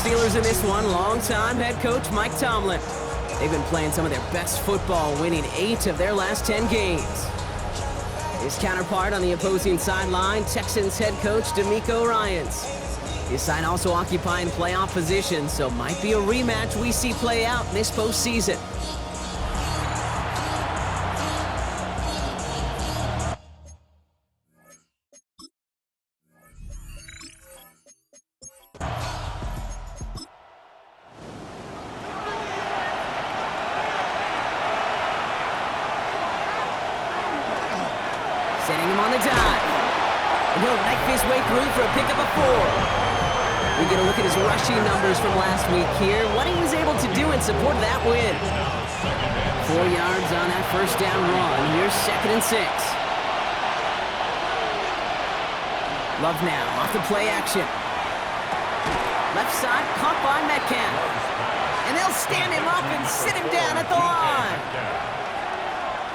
Steelers in this one, longtime head coach Mike Tomlin. They've been playing some of their best football, winning 8 of their last 10 games. His counterpart on the opposing sideline, Texans head coach DeMeco Ryans. His side also occupying playoff position, so might be a rematch we see play out this postseason. Setting him on the dive. And he'll knife his way through for a pickup of 4. We get a look at his rushing numbers from last week here. What he was able to do in support of that win. 4 yards on that first down run. Here's 2nd and 6. Love now off the play action. Left side caught by Metcalf. And they'll stand him up and sit him down at the line.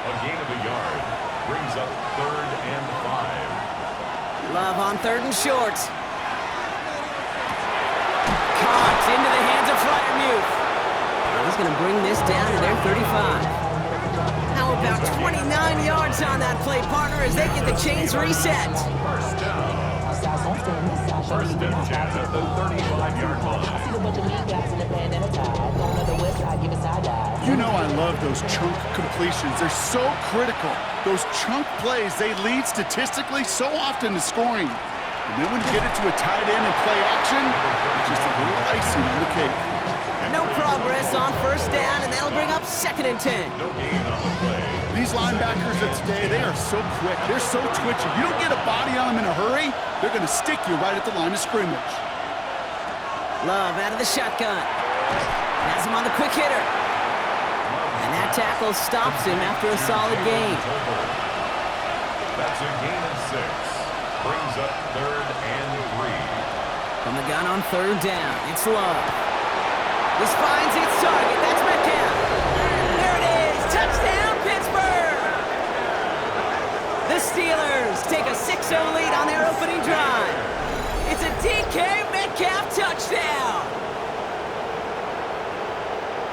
A gain of a yard brings up 3rd and 5. Love on 3rd and short. Caught into the hands of Freiermuth. He's going to bring this down to their 35. How about 29 yards on that play, partner, as they get the chains reset? First down. 1st and 10 at the 35-yard line. You know I love those chunk completions. They're so critical. Those chunk plays, they lead statistically so often to scoring. And then when you get it to a tight end in play action, it's just a little icing on the cake. No progress on 1st down, and that'll bring up 2nd and 10. No gain on the play. These linebackers of today, they are so quick. They're so twitchy. You don't get a body on them in a hurry, they're going to stick you right at the line of scrimmage. Love out of the shotgun. Has him on the quick hitter. And that tackle stops him after a solid gain. That's a gain of 6. Brings up 3rd and 3. From the gun on 3rd down, it's Love. This finds its target. That's Metcalf. There it is. Touchdown, Pittsburgh! The Steelers take a 6-0 lead on their opening drive. It's a DK Metcalf touchdown.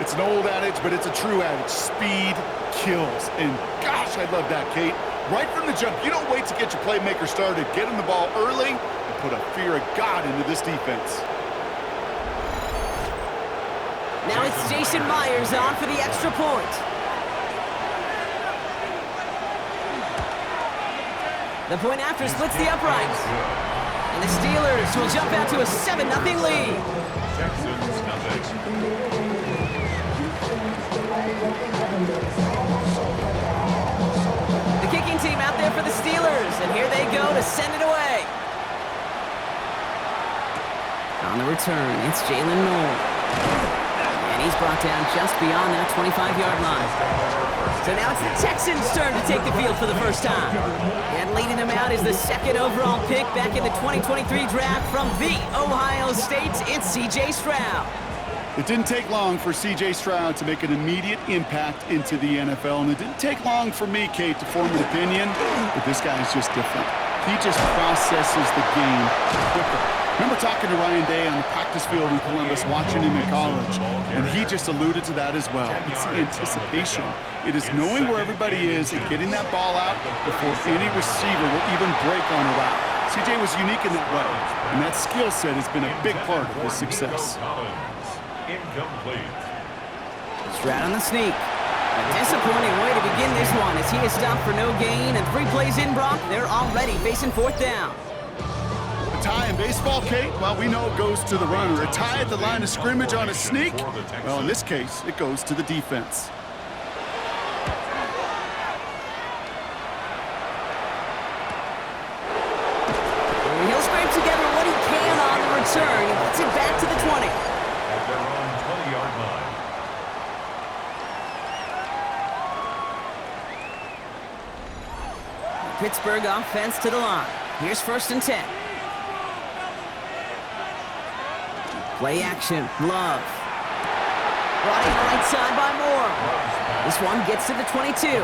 It's an old adage, but it's a true adage. Speed kills. And gosh, I love that, Kate. Right from the jump, you don't wait to get your playmaker started. Get him the ball early and put a fear of God into this defense. Now it's Jason Myers on for the extra point. The point after splits the uprights. And the Steelers will jump out to a 7-0 lead. Texans nothing. The kicking team out there for the Steelers, and here they go to send it away. On the return, it's Jalen Noel. And he's brought down just beyond that 25-yard line. So now it's the Texans' turn to take the field for the first time. And leading them out is the 2nd overall pick back in the 2023 draft from the Ohio State. It's C.J. Stroud. It didn't take long for C.J. Stroud to make an immediate impact into the NFL, and it didn't take long for me, Kate, to form an opinion, but this guy is just different. He just processes the game quicker. Remember talking to Ryan Day on the practice field in Columbus, watching him in college, and he just alluded to that as well. It's the anticipation. It is knowing where everybody is and getting that ball out before any receiver will even break on a route. C.J. was unique in that way, and that skill set has been a big part of his success. Incomplete. Stroud on the sneak. A disappointing way to begin this one as he is stopped for no gain, and 3 plays in, Brock, they're already facing 4th down. A tie in baseball, Kate, well, we know it goes to the runner. A tie at the line of scrimmage on a sneak, well, in this case, it goes to the defense. He'll scrape together what he can on the return. He puts it back to the 20. At their own 20-yard line. Pittsburgh offense to the line. Here's 1st and 10. Play action. Love. Brought in right side by Moore. This one gets to the 22.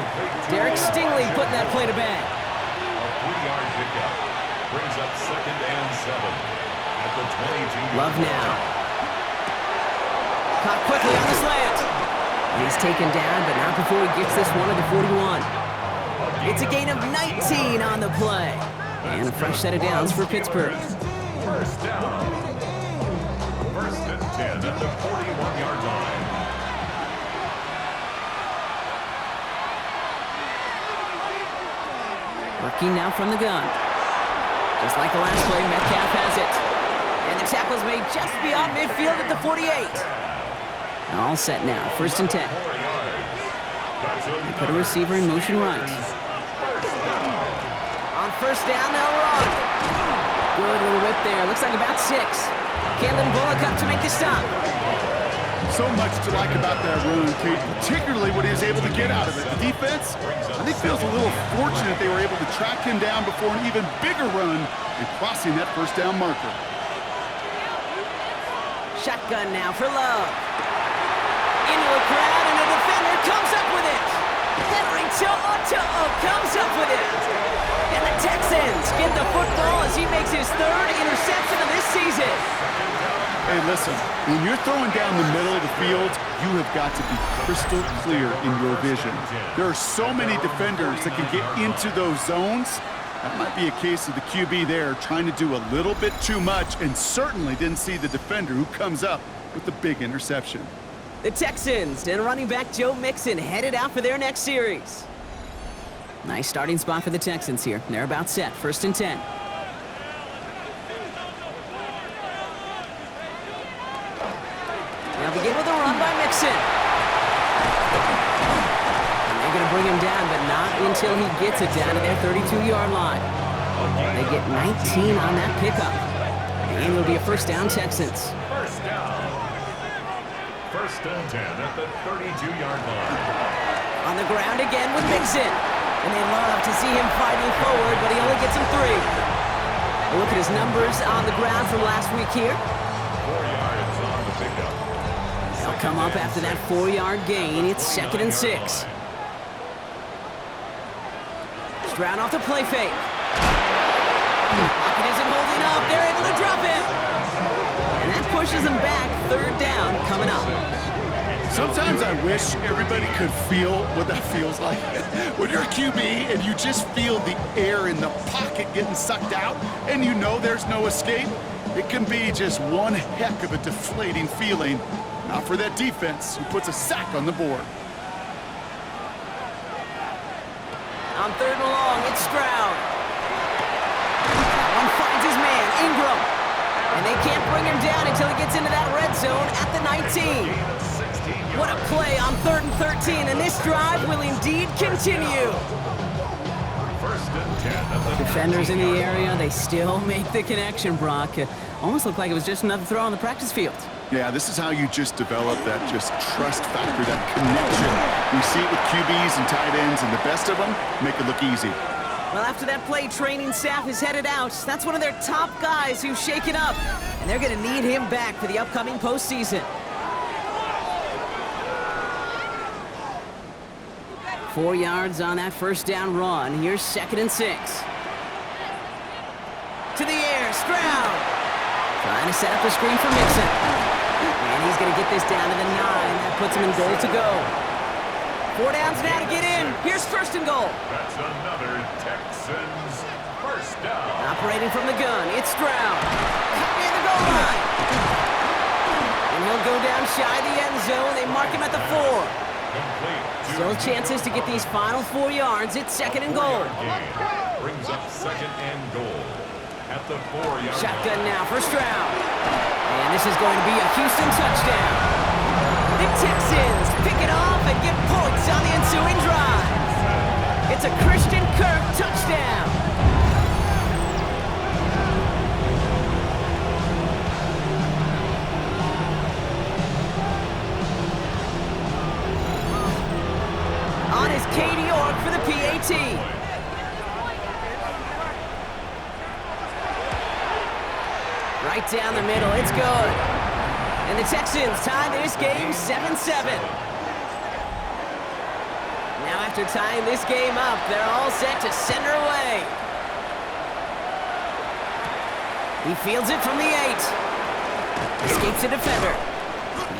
Derek Stingley putting that play to bed. A 3-yard pickup brings up 2nd and 7 at the 22. Love now. Caught quickly on the slant. He's taken down, but not before he gets this one at the 41. It's a gain of 19 on the play. And a fresh set of downs for Pittsburgh. First down. First and 10 at the 41-yard line. Working now from the gun. Just like the last play, Metcalf has it. And the tackle's made just beyond midfield at the 48. All set now, first and 10. They put a receiver in motion right. On first down, they'll run. Good little whip there. Looks like about 6. Can't let Bullock up to make the stop. So much to like about that run, Kate, particularly what he was able to get out of it. The defense, I think, feels a little fortunate they were able to track him down before an even bigger run and crossing that first down marker. Shotgun now for Love. Into the crowd, and the defender comes up with it. Henry To'o comes up with it. And the Texans get the football as he makes his 3rd interception of this season. Hey, listen, when you're throwing down the middle of the field, you have got to be crystal clear in your vision. There are so many defenders that can get into those zones. That might be a case of the QB there trying to do a little bit too much and certainly didn't see the defender who comes up with the big interception. The Texans and running back Joe Mixon headed out for their next series. Nice starting spot for the Texans here. They're about set, first and 10. They'll begin with a run by Mixon. And they're going to bring him down, but not until he gets it down to their 32-yard line. They get 19 on that pickup. And it'll be a first down, Texans. First down. First and 10 at the 32-yard line. On the ground again with Mixon. And they love to see him fighting forward, but he only gets him 3. A look at his numbers on the ground from last week here. 4 yards on the pickup. They'll come up after that 4-yard gain. It's second and 6. Stroud off the play fake. Pocket isn't holding up. They're able to drop him. And that pushes them back. 3rd down coming up. Sometimes I wish everybody could feel what that feels like. When you're a QB and you just feel the air in the pocket getting sucked out and you know there's no escape, it can be just one heck of a deflating feeling. Not for that defense who puts a sack on the board. On 3rd and long, it's Stroud. That one finds his man, Ingram. And they can't bring him down until he gets into that red zone at the 19. What a play on 3rd and 13, and this drive will indeed continue. First and 10. Defenders in the area, they still make the connection, Brock. It almost looked like it was just another throw on the practice field. Yeah, this is how you just develop that just trust factor, that connection. We see it with QBs and tight ends, and the best of them make it look easy. Well, after that play, training staff is headed out. That's one of their top guys who's shaken up, and they're going to need him back for the upcoming postseason. 4 yards on that first down run. Here's second and 6. To the air, Stroud. Trying to set up a screen for Mixon. And he's going to get this down to the 9. That puts him in goal to go. 4 downs now to get in. Here's first and goal. That's another Texans first down. Operating from the gun, it's Stroud. Near the goal line. And he'll go down shy of the end zone. They mark him at the 4. Still chances to get these final 4 yards. It's second and goal. Brings up second and goal at the 4-yard line. Shotgun now for Stroud. And this is going to be a Houston touchdown. The Texans pick it off and get points on the ensuing drive. It's a Christian Kirk touchdown. On is Katie York for the PAT. Right down the middle, it's good. And the Texans tie this game 7-7. Now after tying this game up, they're all set to send her away. He fields it from the 8. Escapes the defender.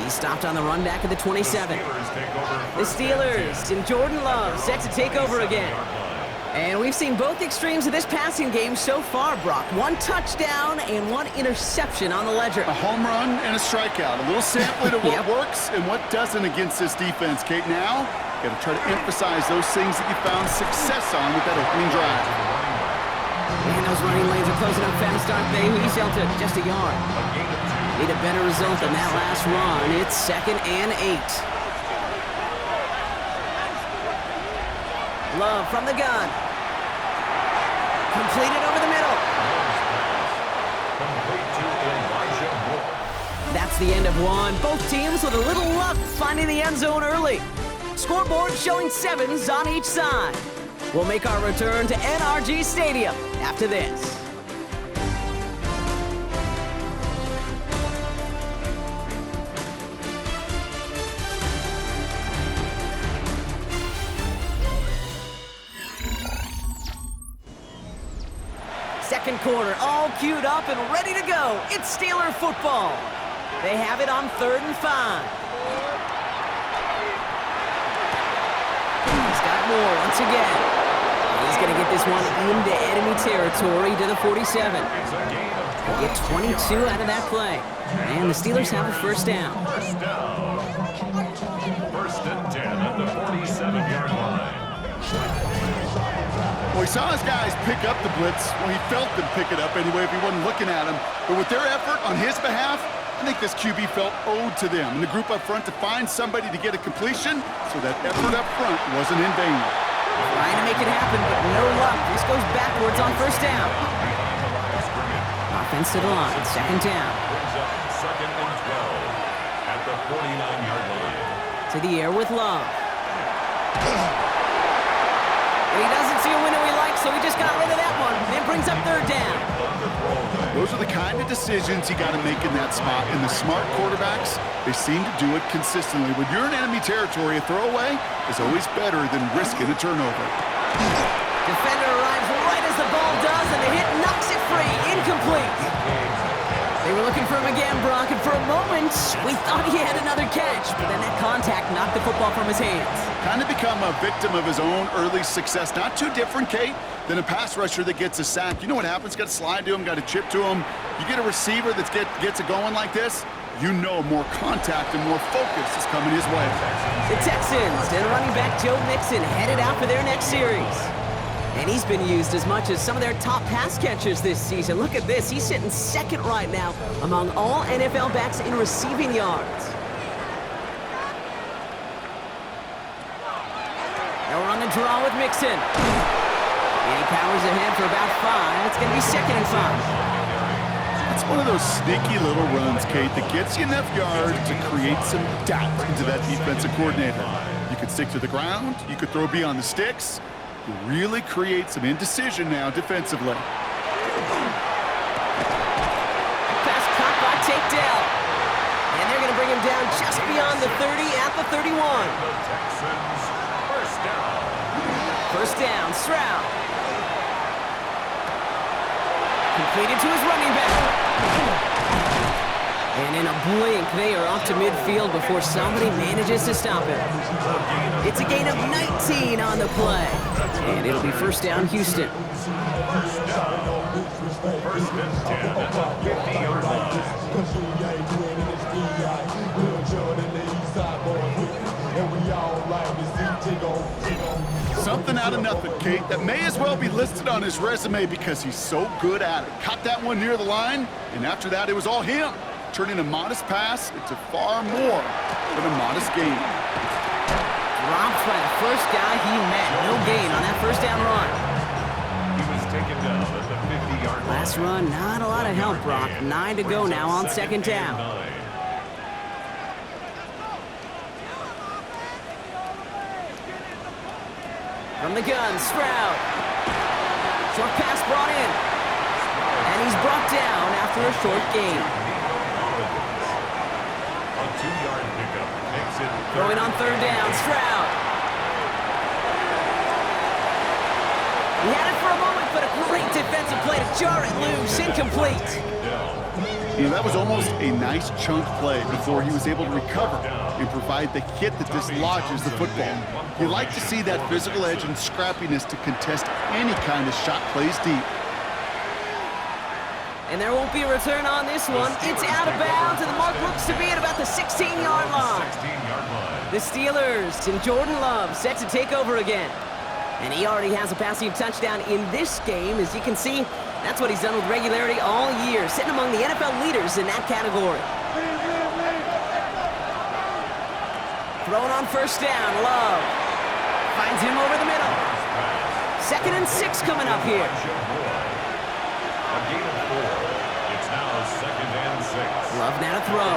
He's He's stopped on the run back at the 27. The Steelers and Jordan Love set to take over again. And we've seen both extremes of this passing game so far, Brock. One touchdown and one interception on the ledger. A home run and a strikeout. A little sampling of what works and what doesn't against this defense, Kate. Now, you got to try to emphasize those things that you found success on with that opening drive. And those running lanes are closing up fast, aren't they? He's held to just a yard. Need a better result than that last run. It's 2nd and 8. Love from the gun. Completed over the middle. That's the end of one. Both teams with a little luck finding the end zone early. Scoreboard showing 7s on each side. We'll make our return to NRG Stadium after this. Second quarter, all queued up and ready to go. It's Steeler football. They have it on 3rd and 5. He's got more once again. He's going to get this one into enemy territory to the 47. They get 22 out of that play. And the Steelers have a first down. First down. 1st and 10 at the 47-yard line. Well, he saw his guys pick up the blitz. Well, he felt them pick it up anyway if he wasn't looking at him. But with their effort on his behalf, I think this QB felt owed to them and the group up front to find somebody to get a completion, so that effort up front wasn't in vain. Trying to make it happen, but no luck. This goes backwards on first down. Offense to the line, 2nd down. Brings up 2nd and 12 at the 49-yard line. To the air with Love. And he doesn't see a window he likes, so he just got rid of that one. It brings up 3rd down. Those are the kind of decisions you got to make in that spot. And the smart quarterbacks, they seem to do it consistently. When you're in enemy territory, a throwaway is always better than risking a turnover. Defender arrives right as the ball does, and the hit knocks it free. Incomplete. They were looking for him again, Brock, and for a moment, we thought he had another catch, but then that contact knocked the football from his hands. Kind of become a victim of his own early success. Not too different, Kate, than a pass rusher that gets a sack. You know what happens? Got to slide to him, got to chip to him. You get a receiver that gets it going like this, you know more contact and more focus is coming his way. The Texans and running back Joe Mixon headed out for their next series. And he's been used as much as some of their top pass catchers this season. Look at this. He's sitting 2nd right now among all NFL backs in receiving yards. Now we're on the draw with Mixon. And he powers ahead for about 5. It's going to be 2nd and 5. It's one of those sneaky little runs, Kate, that gets you enough yards to create some doubt into that defensive coordinator. You could stick to the ground. You could throw beyond the sticks. You really create some indecision now defensively. Pass caught by takedown. And they're going to bring him down just beyond the 30 at the 31. The Texans, first down. First down, Stroud. Completed to his running back. And in a blink, they are off to midfield before somebody manages to stop him. It's a gain of 19 on the play. And it'll be first down, Houston. First down. 1st and 10 at the 50-yard line. Something out of nothing, Kate, that may as well be listed on his resume because he's so good at it. Caught that one near the line, and after that, it was all him. Turning a modest pass into far more than a modest gain. Dropped by the first guy he met. No gain on that first down run. He was taken down at the 50-yard line. Last run, not a lot of help, Brock. 9 to go now on 2nd down. From the gun, Stroud. Short pass brought in. And he's brought down after a short gain. A 2-yard pickup makes it Throwing on 3rd down, Stroud. He had it for a moment, but a great defensive play to jar it loose. Incomplete. You know, that was almost a nice chunk play before he was able to recover and provide the hit that dislodges the football. You like to see that physical edge and scrappiness to contest any kind of shot plays deep. And there won't be a return on this one. It's out of bounds, and the mark looks to be at about the 16-yard line. The Steelers and Jordan Love set to take over again. And he already has a passing touchdown in this game. As you can see, that's what he's done with regularity all year, sitting among the NFL leaders in that category. Throwing on first down, Love finds him over the middle. 2nd and 6 coming up here. A gain of 4. It's now 2nd and 6. Love now to throw.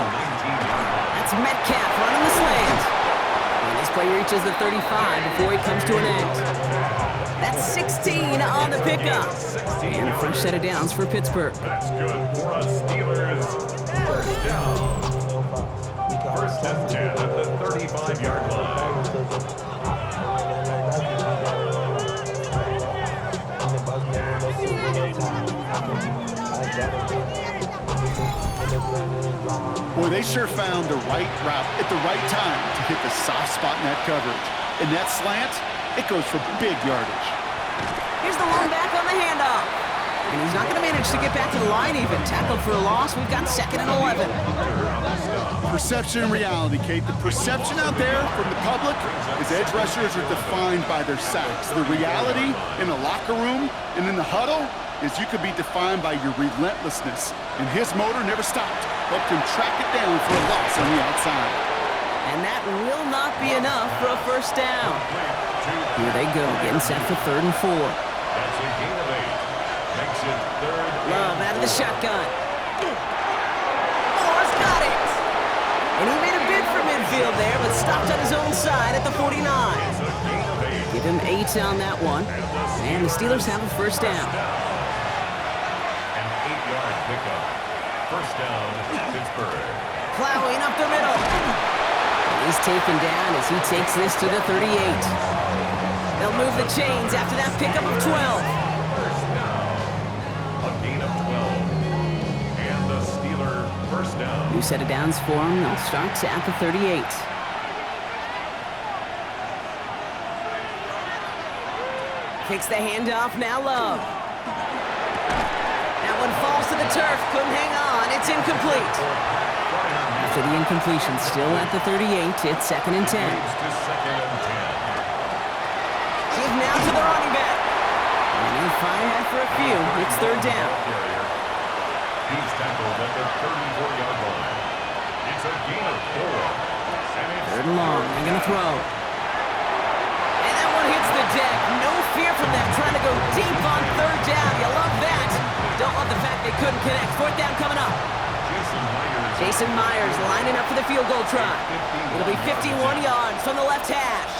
That's Metcalf running the slant. And this play reaches the 35 before he comes to an end. That's 16 on the pickup. And a fresh set of downs for Pittsburgh. That's good for us Steelers. First down. 1st and 10 at the 35-yard line. Boy, they sure found the right route at the right time to hit the soft spot in that coverage. And that slant, it goes for big yardage. Here's the long back on the handoff. And he's not going to manage to get back to the line even. Tackled for a loss. We've got 2nd and 11. Perception and reality, Kate. The perception out there from the public is edge rushers are defined by their sacks. The reality in the locker room and in the huddle is you could be defined by your relentlessness. And his motor never stopped. Helped him track it down for a loss on the outside. And that will not be enough for a first down. Here they go, getting set for 3rd and 4. That's a gain of 8. Makes it 3rd. Love out of the shotgun. Moore's got it. And he made a bid for midfield there, but stopped on his own side at the 49. Give him 8 on that one. And the Steelers have a first down. An 8-yard pickup. First down, Pittsburgh. Plowing up the middle. And he's taken down as he takes this to the 38. They'll move the chains after that pickup of 12. First down. A gain of 12. And the Steeler first down. New set of downs for him. They'll start at the 38. Kicks the handoff, now Love. That one falls to the turf, couldn't hang on, it's incomplete. After the incompletion, still at the 38, it's 2nd and 10. Give now to the running back. And he'll fire ahead for a few, it's 3rd down. He's tackled at the 34-yard line. It's a gain of 4. 3rd and long, they're gonna throw. And that one hits the deck, no fear from them, trying to go deep on 3rd down, you love that. Don't love the fact they couldn't connect. 4th down coming up. Jason Myers lining up for the field goal try. It'll be 51 yards from the left hash.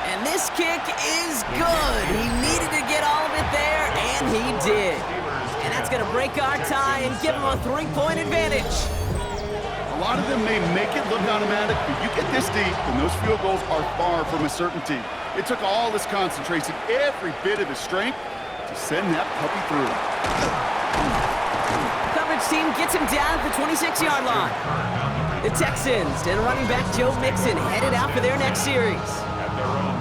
And this kick is good. He needed to get all of it there, and he did. And that's going to break our tie and give him a 3-point advantage. A lot of them may make it look automatic, but you get this deep, and those field goals are far from a certainty. It took all his concentration, every bit of his strength, to send that puppy through. Coverage team gets him down at the 26-yard line. The Texans and running back Joe Mixon headed out for their next series.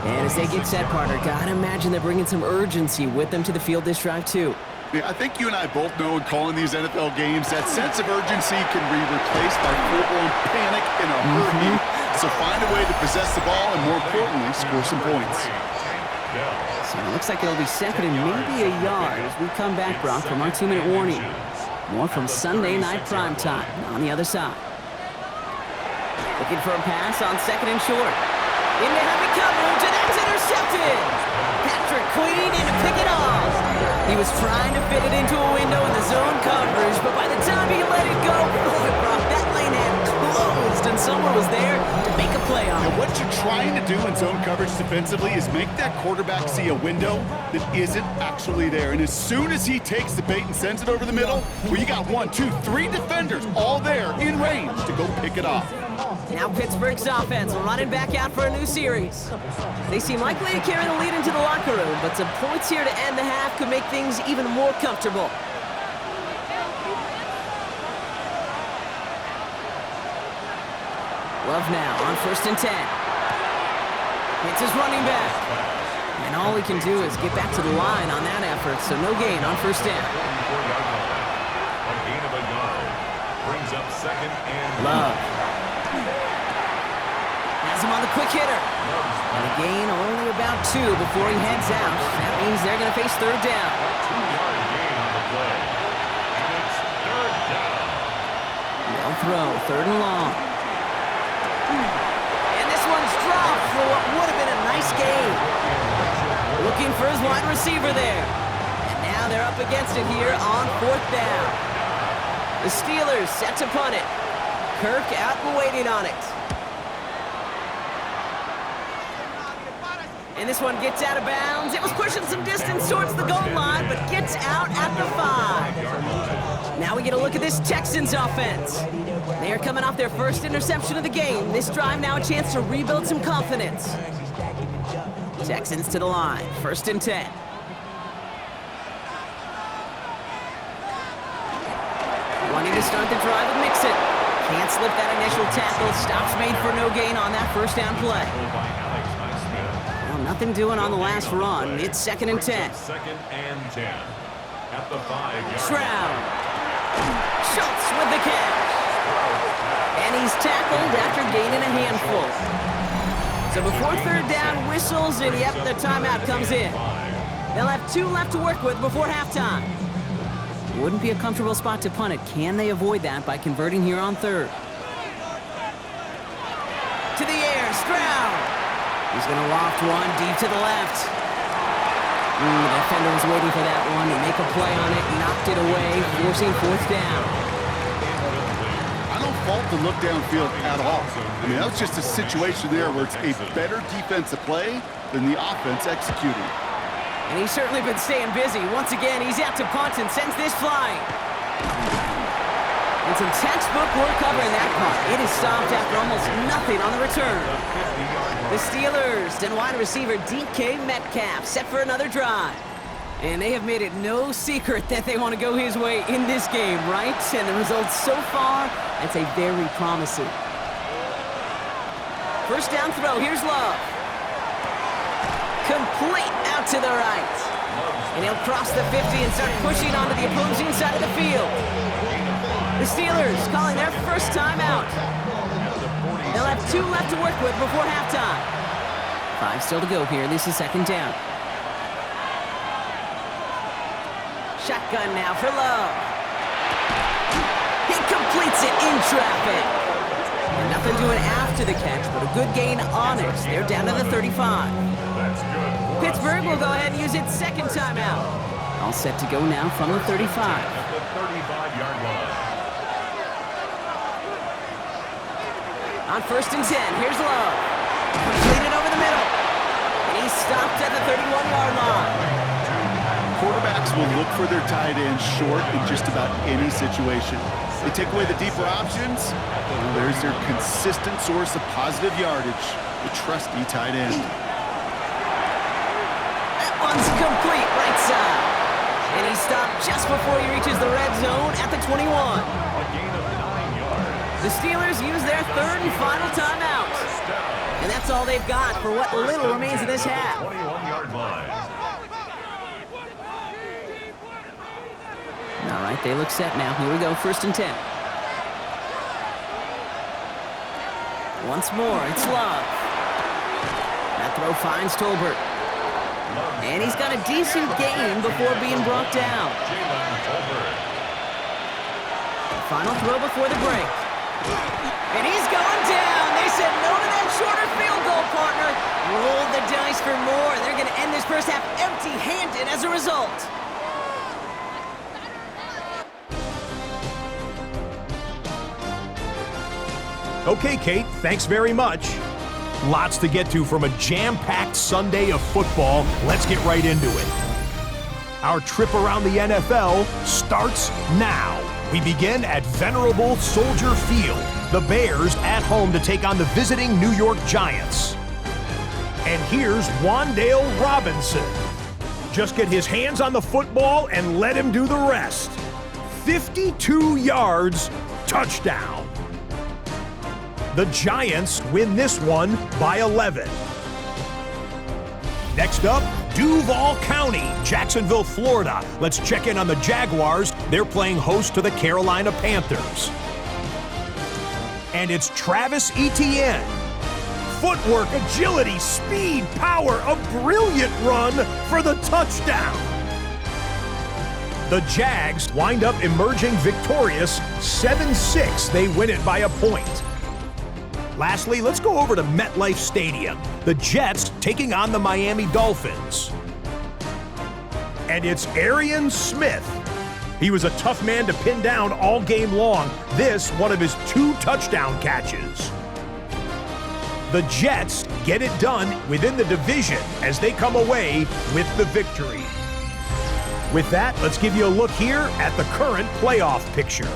And as they get set, partner, gotta imagine they're bringing some urgency with them to the field this drive, too. Yeah, I think you and I both know in calling these NFL games that sense of urgency can be replaced by full-blown panic in a hurry. So find a way to possess the ball and, more importantly, score some points. So it looks like it'll be 2nd and maybe a yard as we come back, Brock, from our 2-minute warning. More from Sunday Night Primetime on the other side. Looking for a pass on 2nd and short. Into heavy coverage, and that's intercepted! Patrick Queen in to pick it off. He was trying to fit it into a window in the zone coverage, but by the time he let it go, boy, Brock, that lane had closed, and someone was there to make a play on it. And what you're trying to do in zone coverage defensively is make that quarterback see a window that isn't actually there. And as soon as he takes the bait and sends it over the middle, well, you got 1, 2, 3 defenders all there in range to go pick it off. Now Pittsburgh's offense running back out for a new series. They seem likely to carry the lead into the locker room, but some points here to end the half could make things even more comfortable. Love now on 1st and 10. It's his running back. And all he can do is get back to the line on that effort, so no gain on 1st down. A gain of a yard. Brings up 2nd and Love. Has him on the quick hitter. And a gain only about 2 before he heads out. That means they're going to face 3rd down. 2-yard gain on the play. And it's 3rd down. They'll throw 3rd and long. And this one's dropped for what would have been a nice gain. Looking for his wide receiver there. And now they're up against it here on 4th down. The Steelers set to punt it. Kirk out and waiting on it. And this one gets out of bounds. It was pushing some distance towards the goal line, but gets out at the 5. Now we get a look at this Texans offense. They are coming off their first interception of the game. This drive now a chance to rebuild some confidence. Texans to the line, 1st and 10. Wanting to start the drive with Mixon. Can't slip that initial tackle. Stops made for no gain on that 1st down play. Well, nothing doing on the last run. It's 2nd and 10. 2nd and 10. At the 5-yard. Stroud. Schultz with the catch. And he's tackled after gaining a handful. So before 3rd down whistles, and yep, the timeout comes in. They'll have 2 left to work with before halftime. Wouldn't be a comfortable spot to punt it. Can they avoid that by converting here on 3rd? To the air, Stroud. He's going to loft one deep to the left. The defender was waiting for that one to make a play on it, knocked it away, forcing 4th down. I don't fault the look downfield at all. I mean, that was just a situation there where it's a better defensive play than the offense executing. And he's certainly been staying busy. Once again, he's out to punt and sends this flying. And some textbook work covering that punt. It is stopped after almost nothing on the return. The Steelers and wide receiver DK Metcalf set for another drive. And they have made it no secret that they want to go his way in this game, right? And the results so far, I'd say very promising. 1st down throw, here's Love. Complete out to the right. And he'll cross the 50 and start pushing onto the opposing side of the field. The Steelers calling their first time out. They'll have 2 left to work with before halftime. 5 still to go here. This is 2nd down. Shotgun now for Love. He completes it in traffic. And nothing doing after the catch, but a good gain on it. They're down to the 35. Pittsburgh will go ahead and use its 2nd timeout. All set to go now from the 35. At the 35-yard line. On 1st and 10, here's Love. Completed over the middle. And he's stopped at the 31-yard line. Quarterbacks will look for their tight end short in just about any situation. They take away the deeper options, well, there's their consistent source of positive yardage, the trusty tight end. That one's complete right side. And he stopped just before he reaches the red zone at the 21. A gain of 9 yards. The Steelers use their 3rd and final timeout. And that's all they've got for what little remains of this half. 21-yard line. All right, they look set now. Here we go, 1st and 10. Once more, it's Love. That throw finds Tolbert. And he's got a decent gain before being brought down. Final throw before the break. And he's going down. They said no to that shorter field goal, partner. Roll the dice for more. They're going to end this first half empty-handed as a result. Okay, Kate, thanks very much. Lots to get to from a jam-packed Sunday of football. Let's get right into it. Our trip around the NFL starts now. We begin at venerable Soldier Field. The Bears at home to take on the visiting New York Giants. And here's Wan'Dale Robinson. Just get his hands on the football and let him do the rest. 52 yards, touchdown. The Giants win this one by 11. Next up, Duval County, Jacksonville, Florida. Let's check in on the Jaguars. They're playing host to the Carolina Panthers. And it's Travis Etienne. Footwork, agility, speed, power, a brilliant run for the touchdown. The Jags wind up emerging victorious 7-6. They win it by a point. Lastly, let's go over to MetLife Stadium. The Jets taking on the Miami Dolphins. And it's Arian Smith. He was a tough man to pin down all game long. This, one of his 2 touchdown catches. The Jets get it done within the division as they come away with the victory. With that, let's give you a look here at the current playoff picture.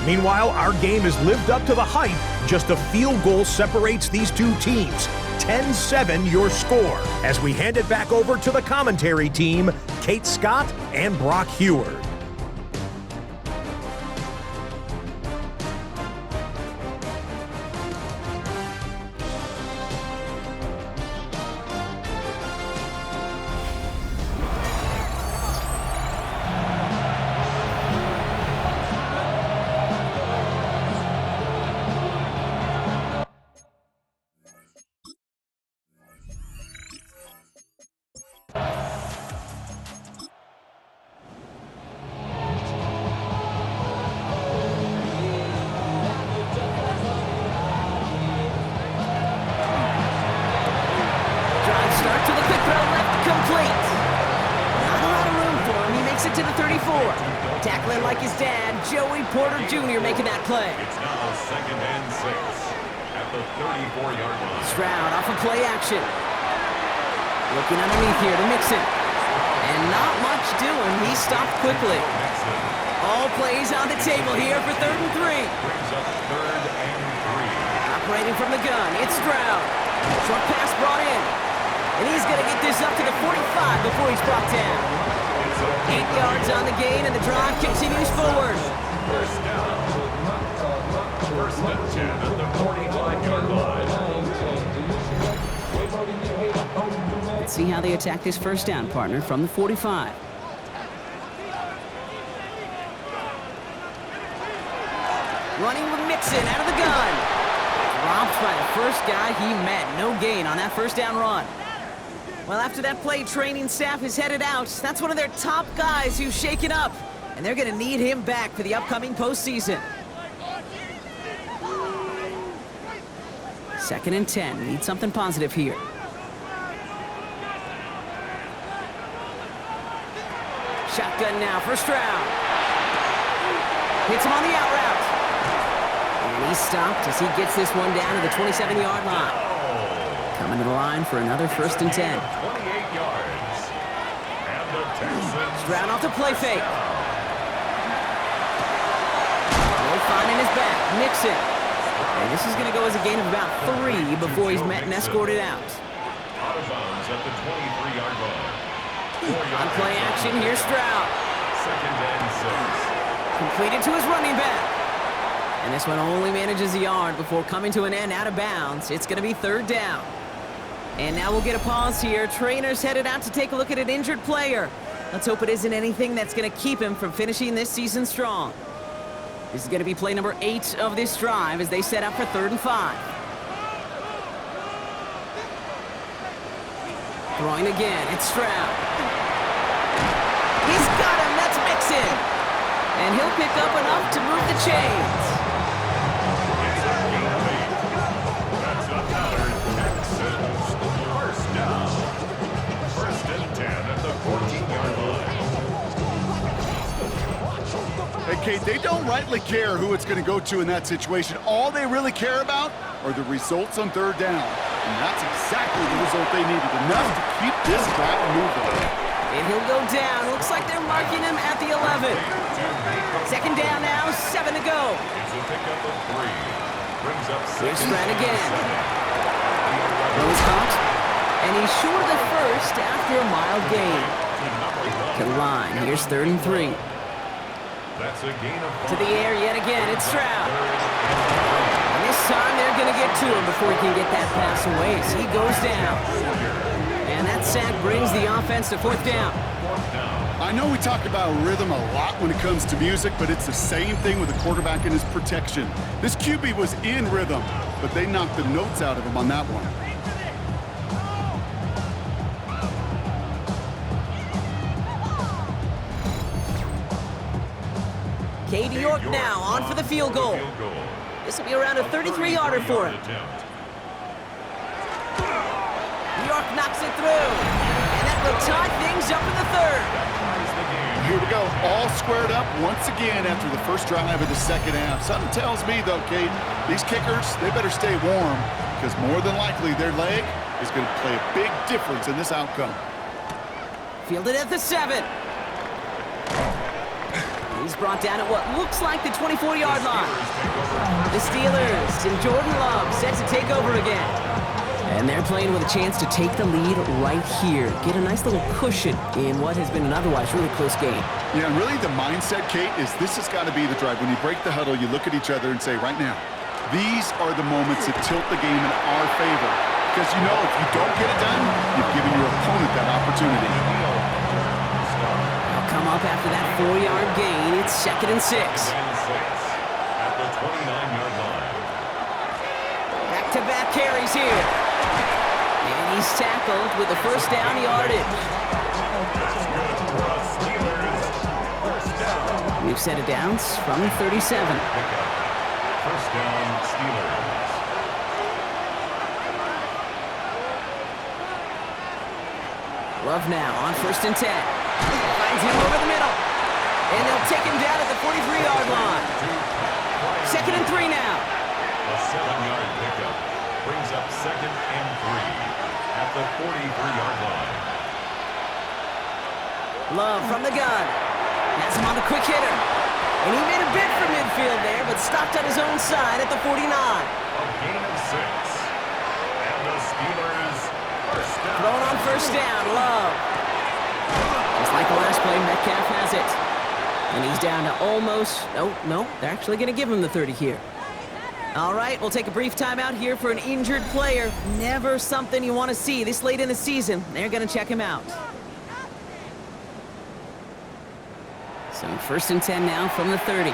Meanwhile, our game has lived up to the hype. Just a field goal separates these 2 teams. 10-7 your score. As we hand it back over to the commentary team, Kate Scott and Brock Heward. To the 34. Tackling like his dad, Joey Porter Jr. making that play. It's now 2nd and 6 at the 34-yard line. Stroud off of play action. Looking underneath here to Mixon. And not much doing. He stopped quickly. All plays on the table here for 3rd and 3. Brings up 3rd and 3. Operating from the gun, it's Stroud. Short pass brought in. And he's going to get this up to the 45 before he's brought down. 8 yards on the gain, and the drive continues forward. First down. 1st and 10 at the 45-yard line. Let's see how they attack this first down, partner, from the 45. Running with Mixon out of the gun. Dropped by the first guy he met. No gain on that first down run. Well, after that play, training staff is headed out. That's one of their top guys who's shaken up, and they're going to need him back for the upcoming postseason. 2nd and 10. Need something positive here. Shotgun now for Stroud. Hits him on the out route. And he's stopped as he gets this one down to the 27-yard line. Coming to the line for another 1st and 10. 28 yards. And the Texans. Stroud off the play fake. No finding his back. Mixon. And this is going to go as a gain of about 3 before he's met and escorted out. Out of bounds at the 23-yard line. On play action, here's Stroud. 2nd and 6. Completed to his running back. And this one only manages a yard before coming to an end out of bounds. It's going to be 3rd down. And now we'll get a pause here. Trainers headed out to take a look at an injured player. Let's hope it isn't anything that's going to keep him from finishing this season strong. This is going to be play number 8 of this drive as they set up for 3rd and 5. Throwing again, it's Stroud. He's got him, that's Mixon. And he'll pick up enough to move the chains. It's a gain of 8. That's another Texans first down. 1st and 10 at the 14-yard line. Hey, Kate, they don't rightly care who it's going to go to in that situation. All they really care about are the results on 3rd down. And that's exactly the result they needed, enough to keep this guy moving. And he'll go down. Looks like they're marking him at the 11. 2nd down now, 7 to go. It's a pickup of 3. Brings up 6. Here's Stroud again. Throws caught. And he's short of the first after a mild gain. To the line. Here's 3rd and 3. That's a gain of 5. To the air yet again. It's Stroud. And this to him before he can get that pass away as he goes down. And that sack brings the offense to 4th down. I know we talk about rhythm a lot when it comes to music, but it's the same thing with a quarterback and his protection. This QB was in rhythm, but they knocked the notes out of him on that one. Katie York now on for the field goal. This will be around a 33-yarder for him. York knocks it through, and that will tie things up in the 3rd. Here we go, all squared up once again after the first drive of the 2nd half. Something tells me, though, Kate, these kickers, they better stay warm because more than likely their leg is going to play a big difference in this outcome. Fielded at the 7. He's brought down at what looks like the 24-yard line. The Steelers and Jordan Love set to take over again. And they're playing with a chance to take the lead right here. Get a nice little cushion in what has been an otherwise really close game. Yeah, and really the mindset, Kate, is this has got to be the drive. When you break the huddle, you look at each other and say, right now, these are the moments that tilt the game in our favor. Because you know if you don't get it done, you've given your opponent that opportunity. They'll come up after that 4-yard gain. It's 2nd and 6. At the 29-yard line. Back-to-back carries here. And he's tackled with the first down yardage. That's good for us Steelers. First down. We've set it down from the 37. First down, Steelers. Love now on 1st and 10. Finds him over the middle. And they'll take him down at the 43-yard line. 2nd and 3 now. A 7-yard pickup brings up 2nd and 3 at the 43-yard line. Love from the gun. Has him on the quick hitter. And he made a bid for midfield there, but stopped on his own side at the 49. A gain of 6. And the Steelers first down. Thrown on 1st down, Love. Just like the last play, Metcalf has it. And he's down to almost, no, they're actually going to give him the 30 here. All right, we'll take a brief timeout here for an injured player. Never something you want to see this late in the season. They're going to check him out. So 1st and 10 now from the 30.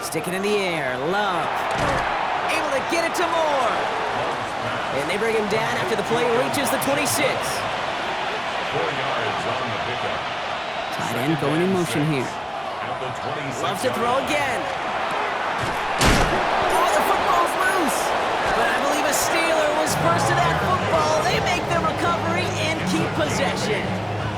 Stick it in the air, Love. Able to get it to Moore. And they bring him down after the play reaches the 26. 4 yards on the pickup. Tight end going in motion here. At the 26. Loves to throw again. Oh, the football's loose. But I believe a Steeler was first to that football. They make the recovery and keep possession.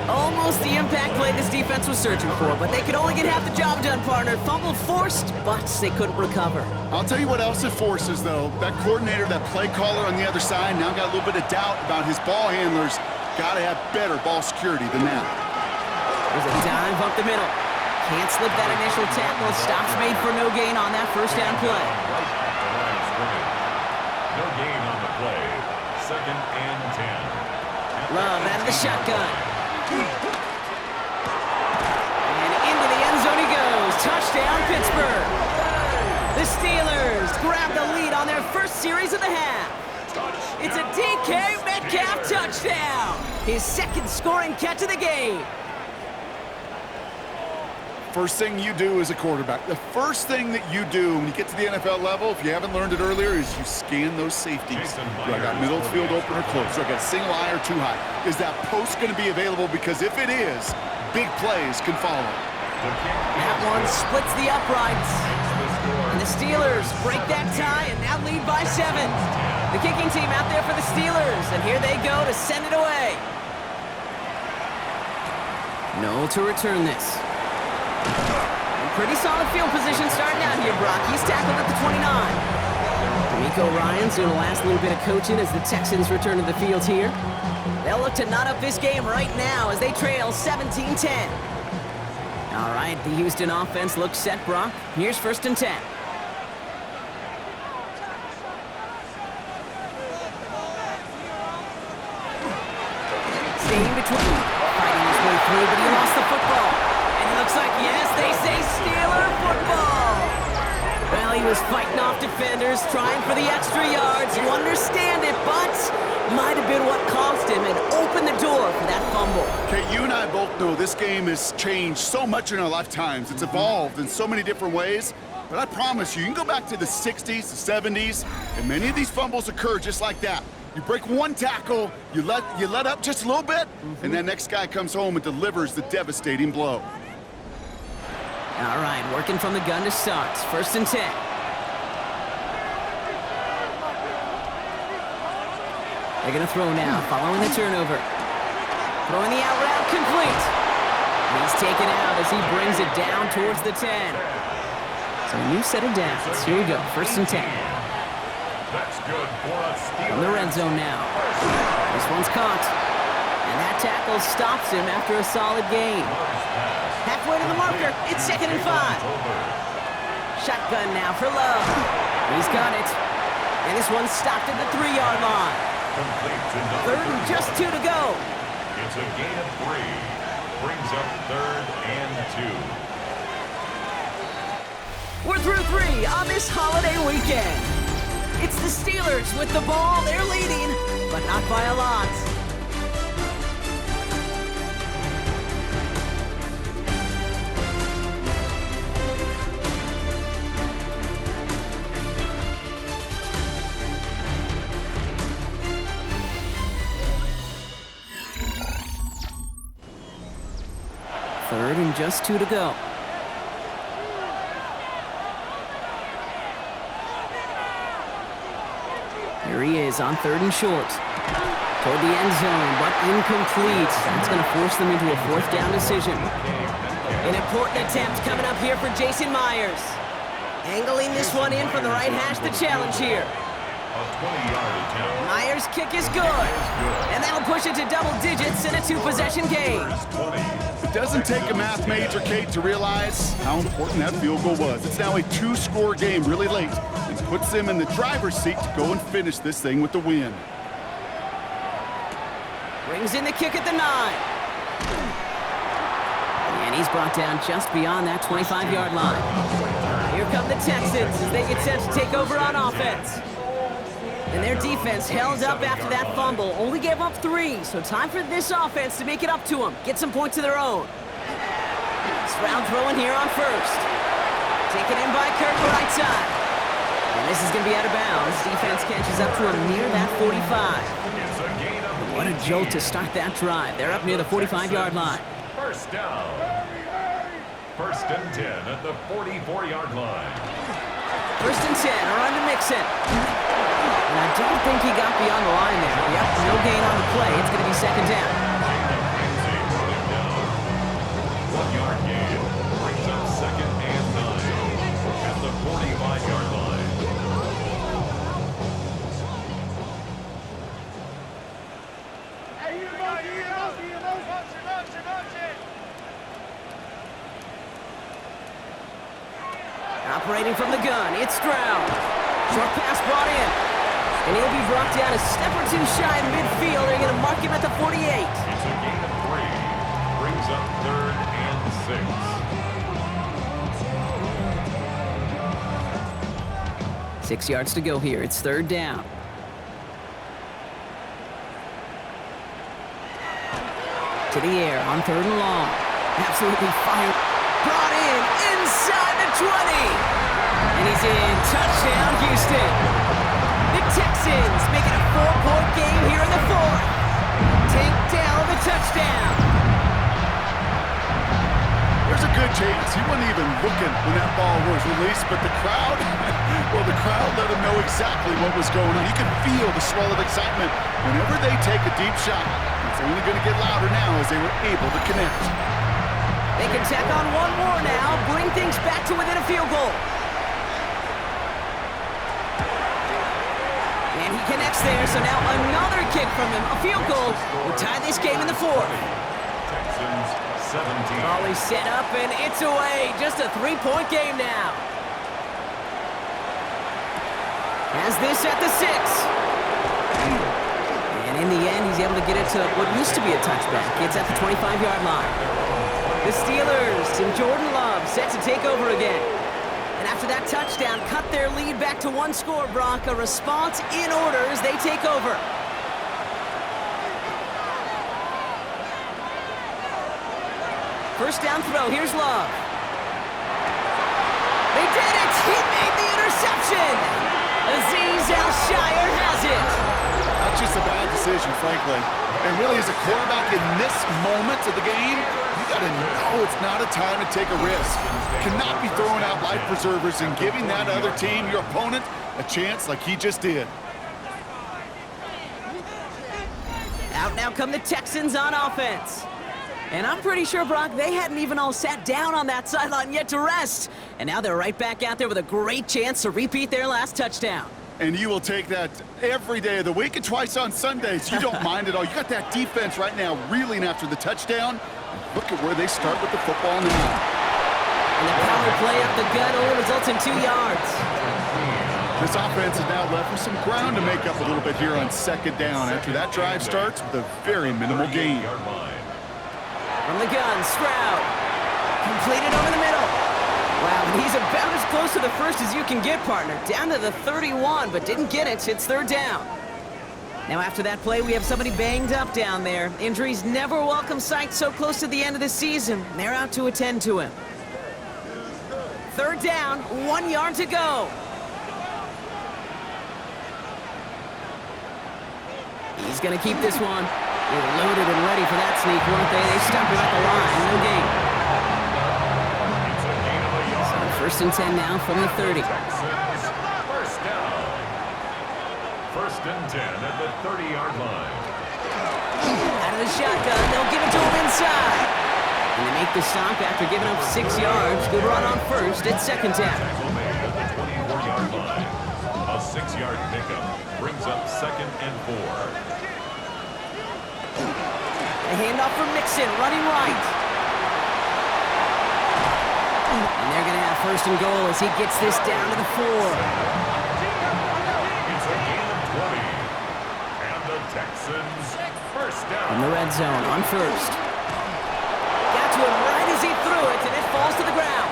Almost the impact play this defense was searching for, but they could only get half the job done, partner. Fumble forced, but they couldn't recover. I'll tell you what else it forces, though. That coordinator, that play caller on the other side, now got a little bit of doubt about his ball handlers. Got to have better ball security than that. There's a dive up the middle. Can't slip that initial tackle. Stops made for no gain on that first down play. No gain on the play. 2nd and 10. Love out of the shotgun. And into the end zone he goes. Touchdown, Pittsburgh. The Steelers grab the lead on their first series of the half. It's a DK Metcalf touchdown. His 2nd scoring catch of the game. First thing you do as a quarterback, the first thing that you do when you get to the NFL level, if you haven't learned it earlier, is you scan those safeties. Do I got middle field open or close? Do I got single high or too high? Is that post going to be available? Because if it is, big plays can follow. That one splits the uprights. And the Steelers break that tie and now lead by 7. The kicking team out there for the Steelers, and here they go to send it away. No to return this. Pretty solid field position starting out here, Brock. He's tackled at the 29. D'Amico Ryan's doing the last little bit of coaching as the Texans return to the field here. They'll look to knot up this game right now as they trail 17-10. All right, the Houston offense looks set, Brock. Here's 1st and 10. Staying between. Fighting his way through, but he lost the football. And it looks like, yes, they say Steelers. Steelers trying for the extra yards. You understand it, but might have been what cost him and opened the door for that fumble. Okay, you and I both know this game has changed so much in our lifetimes. It's evolved in so many different ways. But I promise you can go back to the 60s, the 70s, and many of these fumbles occur just like that. You break one tackle, you let up just a little bit, and that next guy comes home and delivers the devastating blow. All right, working from the gun to start. 1st and 10. They're going to throw now, following the turnover. Throwing the out route complete. He's taken out as he brings it down towards the 10. So a new set of downs. Here we go, 1st and 10. That's good for a steal. In the red zone now. This one's caught. And that tackle stops him after a solid gain. Halfway to the marker, it's 2nd and 5. Shotgun now for Love. He's got it. And this one's stopped at the 3-yard line. 3rd and just 2 to go. It's a gain of 3. Brings up 3rd and 2. We're through 3 on this holiday weekend. It's the Steelers with the ball. They're leading, but not by a lot. Third and just 2 to go. Here he is on 3rd and short. Toward the end zone, but incomplete. That's going to force them into a 4th down decision. An important attempt coming up here for Jason Myers. Angling this one in from the right hash, the challenge here. A 20-yard attempt. Myers' kick is good. And that'll push it to double digits in a 2-possession game. It doesn't take a math major, Kate, to realize how important that field goal was. It's now a 2-score game really late. It puts them in the driver's seat to go and finish this thing with the win. Brings in the kick at the 9. And he's brought down just beyond that 25-yard line. Here come the Texans as they get set to take over on offense. And their defense held up after that fumble. Only gave up 3, so time for this offense to make it up to them. Get some points of their own. Stroud throwing here on 1st. Taken in by Kirk, right side. And this is going to be out of bounds. Defense catches up to him near that 45. What a jolt to start that drive. They're up near the 45-yard line. 1st down. 1st and 10 at the 44-yard line. 1st and 10 around to Mixon. And I don't think he got beyond the line there. Yep, no gain on the play. It's going to be 2nd down. 1-yard gain. Brings up 2nd and 9 at the 45-yard line. Operating from the gun, it's Stroud. Short pass brought in. And he'll be brought down a step or 2 shy of midfield. They're going to mark him at the 48. It's a gain of 3. Brings up 3rd and 6. 6 yards to go here. It's 3rd down. To the air on 3rd and long. Absolutely fired. Brought in inside the 20. And he's in. Touchdown, Houston. The Texans making a 4-point game here in the 4th. Tank Dell the touchdown. There's a good chance he wasn't even looking when that ball was released, but the crowd, well, the crowd let him know exactly what was going on. You can feel the swell of excitement whenever they take a deep shot. It's only going to get louder now as they were able to connect. They can tack on one more now, bring things back to within a field goal. And he connects there, so now another kick from him. A field goal will tie this game in the 4th. Texans 17. Always set up, and it's away. Just a 3-point game now. Has this at the 6. And in the end, he's able to get it to what used to be a touchback. It's at the 25-yard line. The Steelers and Jordan Love set to take over again. And after that touchdown, cut their lead back to one score, Brock. A response in order as they take over. First down throw, here's Love. They did it! He made the interception! Azeez Al-Shire has it! That's just a bad decision, frankly. And really, as a quarterback in this moment of the game, you got to know it's not a time to take a risk. Cannot be throwing out life preservers and giving that other team, your opponent, a chance like he just did. Out now come the Texans on offense. And I'm pretty sure, Brock, they hadn't even all sat down on that sideline yet to rest. And now they're right back out there with a great chance to repeat their last touchdown. And you will take that every day of the week and twice on Sundays. You don't mind at all. You got that defense right now reeling after the touchdown. Look at where they start with the football now. And the power play up the gut only results in 2 yards. This offense is now left with some ground to make up a little bit here on second down after that drive starts with a very minimal gain. From the gun, Stroud. Completed over the middle. Wow, and he's about as close to the first as you can get, partner. Down to the 31, but didn't get it. It's third down. Now after that play, we have somebody banged up down there. Injuries never a welcome sight so close to the end of the season. They're out to attend to him. Third down, 1 yard to go. He's going to keep this one. They were loaded and ready for that sneak, weren't they? They stumped him at the line. No gain. So first and 10 now from the 30. First down. First and 10 at the 30-yard line. Out of the shotgun, they'll give it to him inside. And they make the stop after giving up 6 yards. Good run on first. It's second down. Tackle made at the 24-yard line. A 6-yard pickup brings up second and 4. A handoff for Mixon, running right. And they're going to have first and goal as he gets this down to the 4. It's a gain of 20. And the Texans first down. From the red zone on first. Got to him right as he threw it, and it falls to the ground.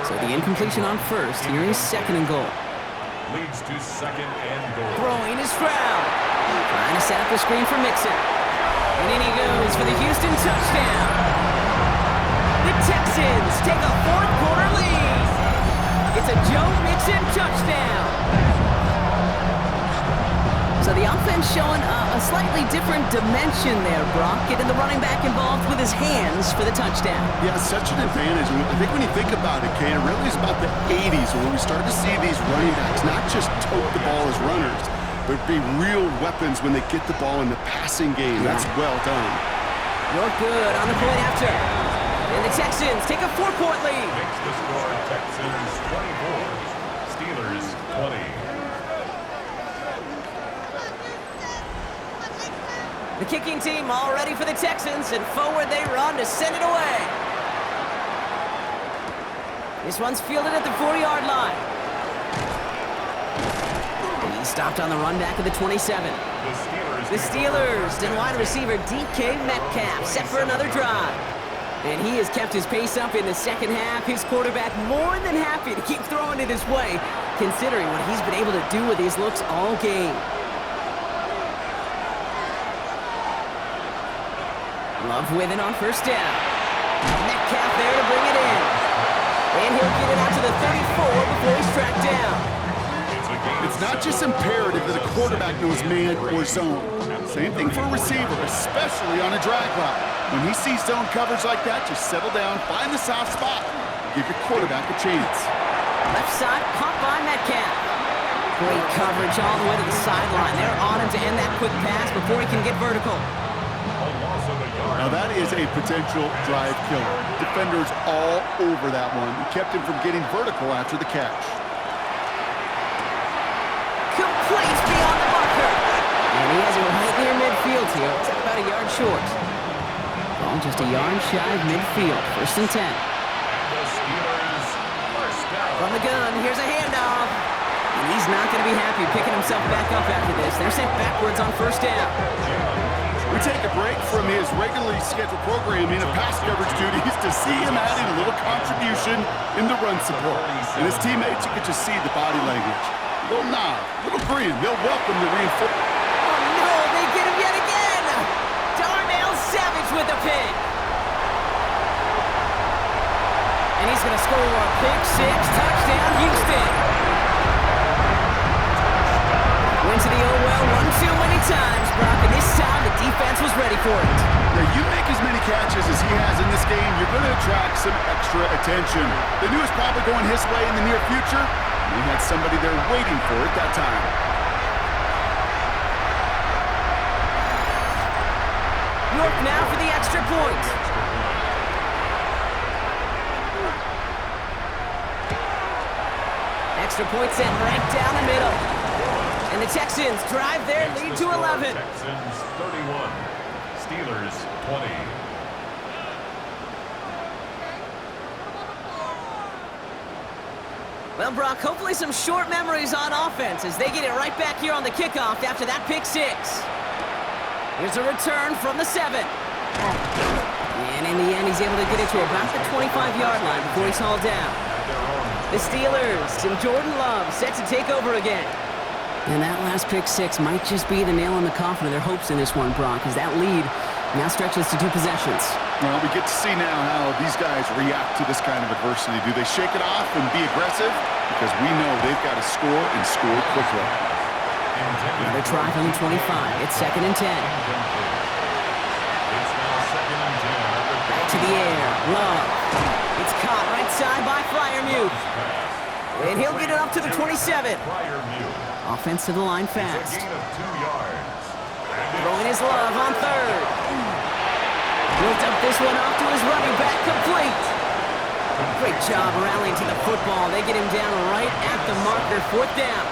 So the incompletion on first. Here is second and goal. Leads to second and goal. Throwing is Stroud. Trying to set up the screen for Mixon. And in he goes for the Houston touchdown. The Texans take a fourth-quarter lead. It's a Joe Mixon touchdown. So the offense showing a slightly different dimension there, Brock. Getting the running back involved with his hands for the touchdown. Yeah, such an advantage. I think when you think about it, Kate, it really is about the 80s where we start to see these running backs not just tote the ball as runners, but be real weapons when they get the ball in the passing game. That's well done. You're good on the point after. And the Texans take a 4-point lead. Makes the score Texans 24, Steelers 20. The kicking team all ready for the Texans, and forward they run to send it away. This one's fielded at the 40-yard line. He stopped on the run back of the 27. The Steelers and wide receiver DK Metcalf set for another drive. And he has kept his pace up in the second half. His quarterback more than happy to keep throwing it his way, considering what he's been able to do with these looks all game. Love with it on first down. Metcalf there to bring it in. And he'll get it out to the 34 before he's tracked down. It's not just imperative that a quarterback knows man or zone. Same thing for a receiver, especially on a drag route. When he sees zone coverage like that, just settle down, find the soft spot, give your quarterback a chance. Left side, caught by Metcalf. Great coverage all the way to the sideline. They're on him to end that quick pass before he can get vertical. Now that is a potential drive killer. Defenders all over that one. He kept him from getting vertical after the catch. Complete beyond the marker. And he has it right near midfield here. It's about a yard short. Well, just a yard shy of midfield. First and 10. From the gun, here's a handoff. And he's not going to be happy picking himself back up after this. They're sent backwards on first down. We take a break from his regularly scheduled programming of pass coverage duties to see him adding a little contribution in the run support. And his teammates, you can just see the body language. A little nod, a little grin. They'll welcome the reinforcement. Oh, no, they get him yet again. Darnell Savage with the pick. And he's going to score a pick six, touchdown, Houston. Went to the old well one too many times, Brock, and this time the defense was ready for it. Now, you make as many catches as he has in this game, you're going to attract some extra attention. They knew it was probably going his way in the near future, and he had somebody there waiting for it that time. York now for the extra point. Extra point set right down the middle. And the Texans drive their lead to 11. Texans 31, Steelers 20. Well, Brock, hopefully some short memories on offense as they get it right back here on the kickoff after that pick six. Here's a return from the 7. And in the end, he's able to get it to about the 25-yard line before he's hauled down. The Steelers and Jordan Love set to take over again. And that last pick six might just be the nail in the coffin of their hopes in this one, Brock, as that lead now stretches to 2 possessions. Well, we get to see now how these guys react to this kind of adversity. Do they shake it off and be aggressive? Because we know they've got to score and score quickly. Another try from the 25. It's 2nd and 10. Back to the air. Love. It's caught right side by Freiermuth. And he'll get it up to the 27. Offense to the line fast. Throwing his Love on 3rd. Built up this one off to his running back, complete. Great job rallying to the football. They get him down right at the marker, 4th down.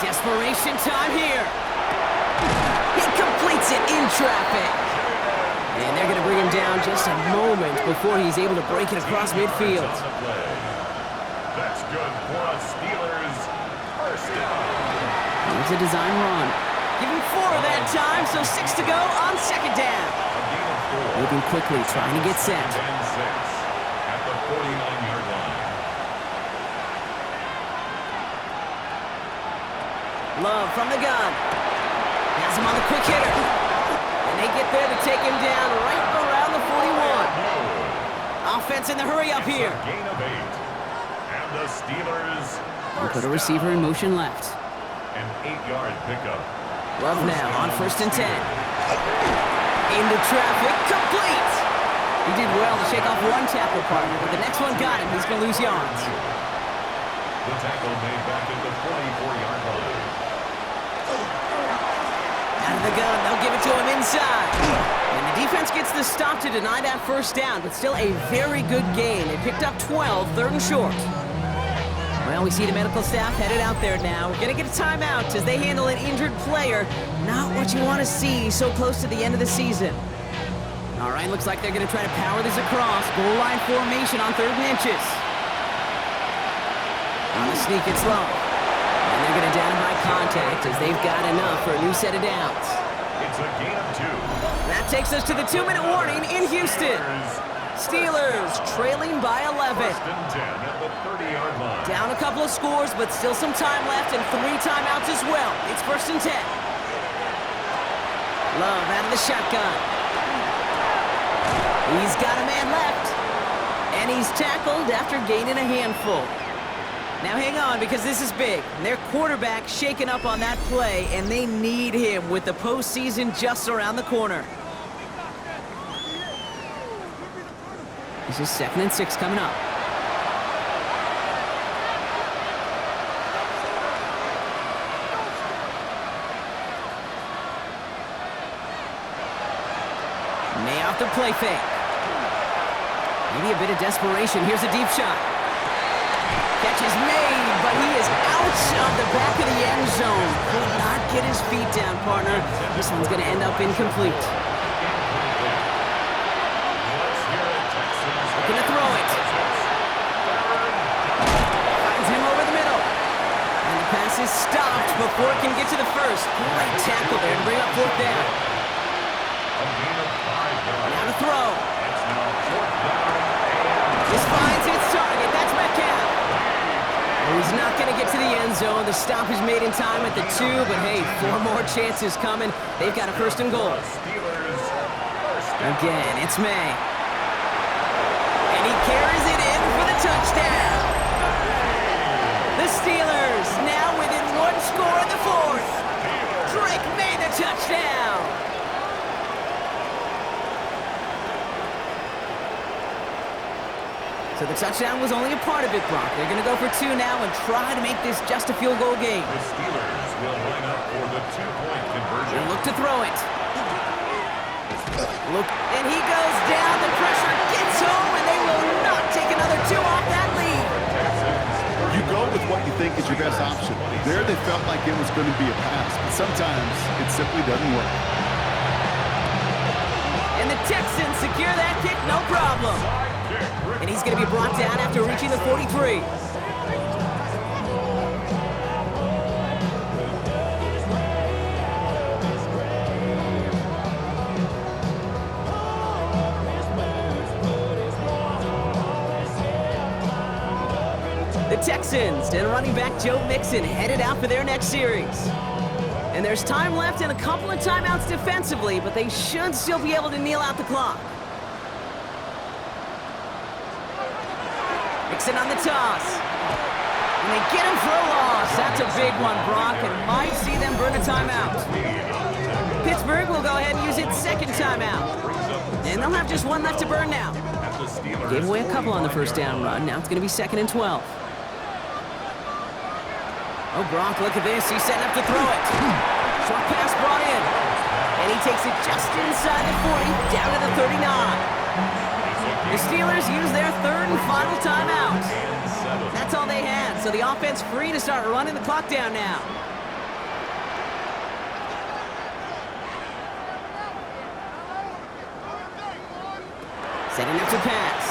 Desperation time here. He completes it in traffic. And they're going to bring him down just a moment before he's able to break it across midfield. That's good for a Steelers first down. Here's a design run. Give him 4 that time, so 6 to go on 2nd down. Moving quickly, trying to get set. And 6 at the 49-yard line. Love from the gun. Has him on the quick hitter. And they get there to take him down right around the 41. Offense in the hurry up here. Gain of 8. And the Steelers We'll put a receiver in motion left. An 8-yard pickup. Love now on 1st and 10. Into traffic, complete. He did well to shake off one tackle partner, but the next one got him. He's going to lose yards. The tackle made back at the 44-yard line. Out of the gun, they'll give it to him inside. And the defense gets the stop to deny that 1st down, but still a very good game. They picked up 12, 3rd and short. Well, we see the medical staff headed out there now. We're going to get a timeout as they handle an injured player. Not what you want to see so close to the end of the season. All right, looks like they're going to try to power this across. Goal line formation on 3rd and inches. On the sneak, it's low. And they're going to down him by contact as they've got enough for a new set of downs. It's a gain of 2. That takes us to the 2-minute warning in Houston. Steelers trailing by 11. 1st and 10 at the 30-yard line. Down a couple of scores, but still some time left and 3 timeouts as well. It's 1st and 10. Love out of the shotgun. He's got a man left. And he's tackled after gaining a handful. Now hang on, because this is big. Their quarterback shaken up on that play, and they need him with the postseason just around the corner. This is 2nd and 6 coming up. May off the play fake. Maybe a bit of desperation. Here's a deep shot. Catch is made, but he is out of the back of the end zone. Could not get his feet down, partner. This one's going to end up incomplete. Looking to throw it. Finds him over the middle. And the pass is stopped before it can get to the 1st. Steelers. Great tackle there to bring up fourth down. A gain of 5 yards. Now to throw. It's now 4th down and This finds its target. That's Metcalf. Well, he's not going to get to the end zone. The stop is made in time at the 2, but hey, 4 more chances coming. They've got a 1st and goal. Steelers first down. Again, it's May. And he carries it in for the touchdown. The Steelers now within 1 score in the 4th. Drake made the touchdown. So the touchdown was only a part of it, Brock. They're going to go for 2 now and try to make this just a field goal game. The Steelers will line up for the 2-point conversion. They look to throw it. Look, and he goes down. The pressure gets home, and they will not take another 2 off that lead. You go with what you think is your best option. There they felt like it was going to be a pass, but sometimes it simply doesn't work. And the Texans secure that kick, no problem. And he's going to be brought down after reaching the 43. The Texans and running back Joe Mixon headed out for their next series. And there's time left and a couple of timeouts defensively, but they should still be able to kneel out the clock. Mixon on the toss. And they get him for a loss. That's a big one, Brock, and might see them burn a timeout. Pittsburgh will go ahead and use its 2nd timeout. And they'll have just 1 left to burn now. Gave away a couple on the 1st down run. Now it's going to be 2nd and 12. Oh, Brock, look at this. He's setting up to throw it. Short pass brought in. And he takes it just inside the 40, down to the 39. The Steelers use their 3rd and final timeout. That's all they had, so the offense free to start running the clock down now. Setting up to pass.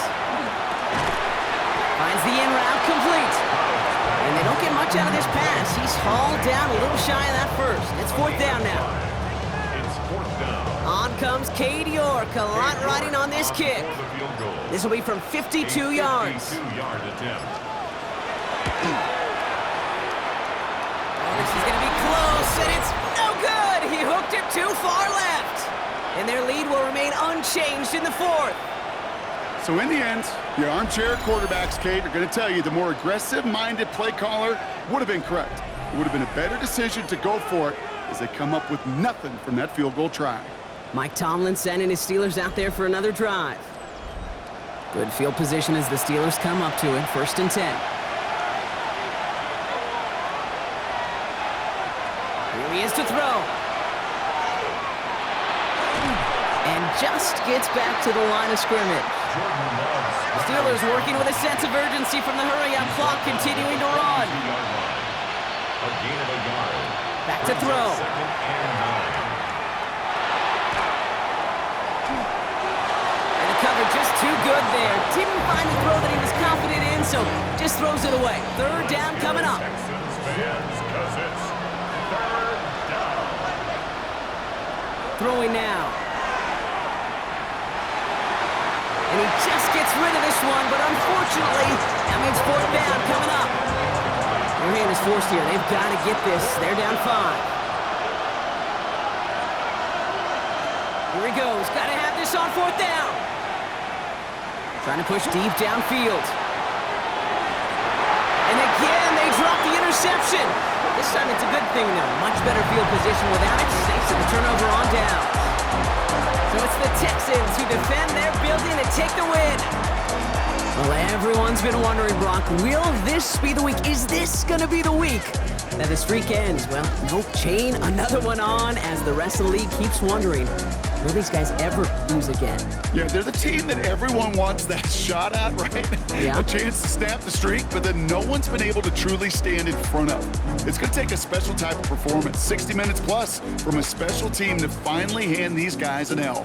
Finds the in route complete. And they don't get much out of this pass. He's hauled down a little shy of that 1st. It's 4th down now. It's 4th down. On comes Cade York. A lot riding on this kick. For the field goal. This will be from 52 yards. 52-yard attempt. Oh, this is going to be close, and it's no good. He hooked it too far left. And their lead will remain unchanged in the 4th. So in the end, your armchair quarterbacks, Kate, are going to tell you the more aggressive-minded play caller would have been correct. It would have been a better decision to go for it as they come up with nothing from that field goal try. Mike Tomlin sending his Steelers out there for another drive. Good field position as the Steelers come up to it, 1st and 10. Here he is to throw. And just gets back to the line of scrimmage. The Steelers working with a sense of urgency from the hurry-up clock, continuing to run. A gain of a yard. Back to throw. 2nd and 9. And the cover just too good there. Didn't find the throw that he was confident in, so just throws it away. 3rd down coming up. Texans fans, 'cause it's 3rd down. Throwing now. And he just gets rid of this one, but unfortunately, that means 4th down coming up. Their hand is forced here. They've got to get this. They're down 5. Here he goes. Got to have this on 4th down. Trying to push deep downfield. And again, they drop the interception. This time it's a good thing, though. Much better field position without it. Saves the turnover on down. So it's the Texans who defend their building and take the win. Well, everyone's been wondering, Brock, will this be the week? Is this going to be the week that the streak ends? Well, nope, chain another one on as the rest of the league keeps wondering, will these guys ever lose again? Yeah, they're the team that everyone wants that shot at, right? Yeah. A chance to snap the streak, but then no one's been able to truly stand in front of. It's going to take a special type of performance, 60 minutes plus, from a special team to finally hand these guys an L.